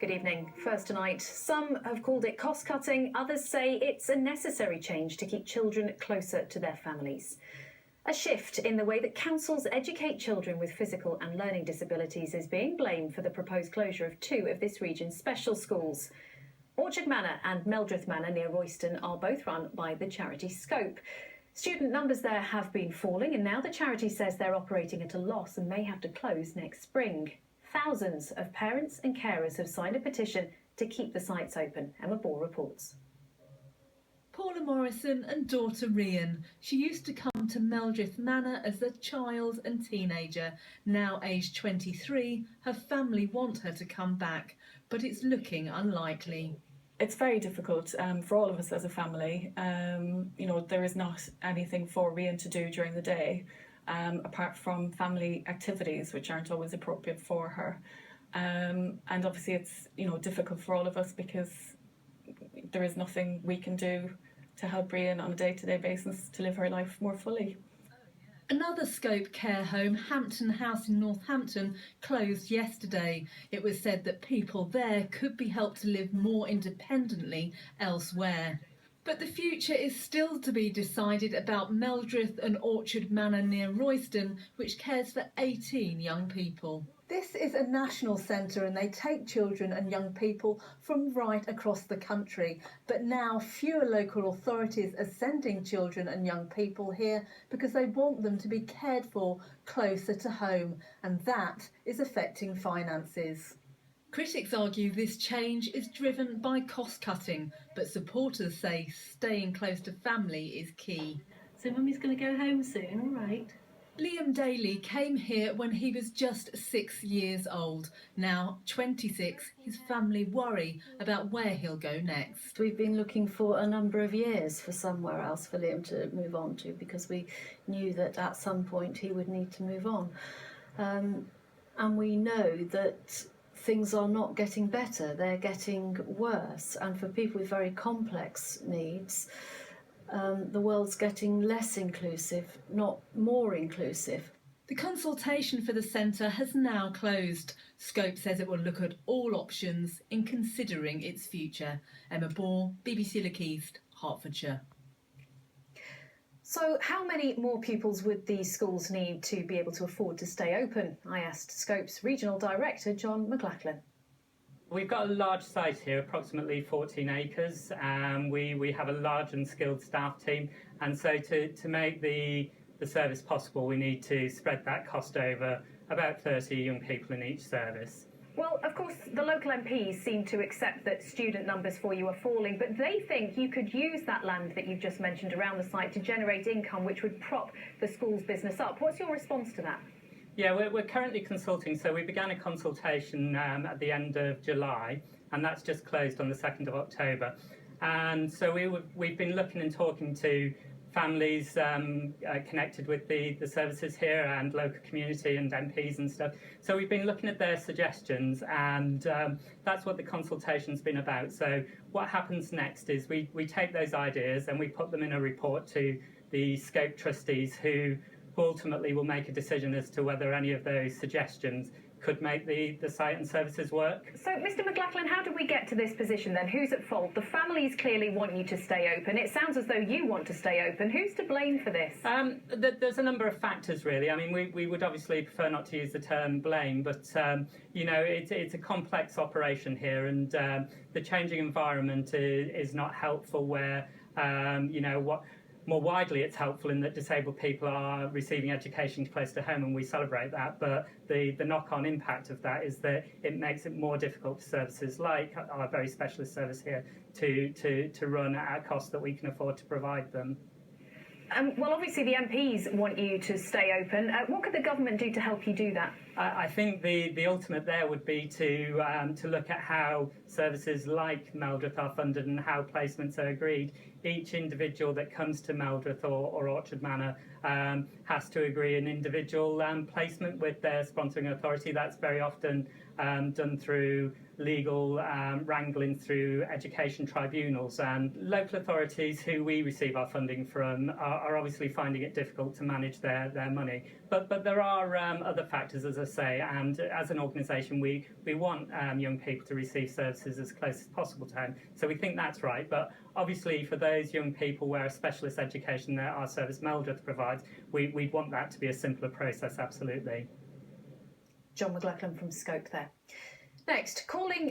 Good evening. First tonight, some have called it cost-cutting, others say it's a necessary change to keep children closer to their families. A shift in the way that councils educate children with physical and learning disabilities is being blamed for the proposed closure of two of this region's special schools. Orchard Manor and Meldreth Manor near Royston are both run by the charity Scope. Student numbers there have been falling, and now the charity says they're operating at a loss and may have to close next spring. Thousands of parents and carers have signed a petition to keep the sites open. Emma Ball reports. Paula Morrison and daughter Rhian. She used to come to Meldreth Manor as a child and teenager. Now aged 23, her family want her to come back, but it's looking unlikely. It's very difficult for all of us as a family. There is not anything for Rhian to do during the day, apart from family activities, which aren't always appropriate for her. And obviously it's, difficult for all of us because there is nothing we can do to help Rhian on a day-to-day basis to live her life more fully. Another Scope care home, Hampton House in Northampton, closed yesterday. It was said that people there could be helped to live more independently elsewhere. But the future is still to be decided about Meldreth and Orchard Manor near Royston, which cares for 18 young people. This is a national centre and they take children and young people from right across the country. But now fewer local authorities are sending children and young people here because they want them to be cared for closer to home, and that is affecting finances. Critics argue this change is driven by cost-cutting, but supporters say staying close to family is key. So Mummy's going to go home soon, all right? Liam Daly came here when he was just 6 years old. Now 26, his family worry about where he'll go next. We've been looking for a number of years for somewhere else for Liam to move on to, because we knew that at some point he would need to move on. And we know that things are not getting better, they're getting worse. And for people with very complex needs, the world's getting less inclusive, not more inclusive. The consultation for the centre has now closed. Scope says it will look at all options in considering its future. Emma Ball, BBC Look East, Hertfordshire. So how many more pupils would these schools need to be able to afford to stay open? I asked Scope's Regional Director, John McLachlan. We've got a large site here, approximately 14 acres. We have a large and skilled staff team, and so to make the service possible, we need to spread that cost over about 30 young people in each service. Well, of course, the local MPs seem to accept that student numbers for you are falling, but they think you could use that land that you've just mentioned around the site to generate income which would prop the school's business up. What's your response to that? Yeah, we're currently consulting. So we began a consultation at the end of July, and that's just closed on the 2nd of October. And so we've been looking and talking to families connected with the services here and local community and MPs and stuff. So we've been looking at their suggestions, and that's what the consultation's been about. So what happens next is we take those ideas and we put them in a report to the Scope trustees, who ultimately will make a decision as to whether any of those suggestions could make the site and services work. So, Mr McLachlan, how did we get to this position then? Who's at fault? The families clearly want you to stay open. It sounds as though you want to stay open. Who's to blame for this? There's a number of factors, really. I mean, we would obviously prefer not to use the term blame, but, it's a complex operation here, and the changing environment is not helpful where, more widely, it's helpful in that disabled people are receiving education close to home, and we celebrate that. But the knock-on impact of that is that it makes it more difficult for services like our very specialist service here to run at a cost that we can afford to provide them. Well, obviously the MPs want you to stay open. What could the government do to help you do that? I think the ultimate there would be to look at how services like Meldreth are funded and how placements are agreed. Each individual that comes to Meldreth or Orchard Manor has to agree an individual placement with their sponsoring authority. That's very often done through legal wrangling through education tribunals. And local authorities who we receive our funding from are obviously finding it difficult to manage their money. But there are other factors, as I say, and as an organisation we want young people to receive services as close as possible to home. So we think that's right. But obviously for those young people where a specialist education that our service Meldreth provides, we'd want that to be a simpler process, absolutely. John McLachlan from Scope there. Next, calling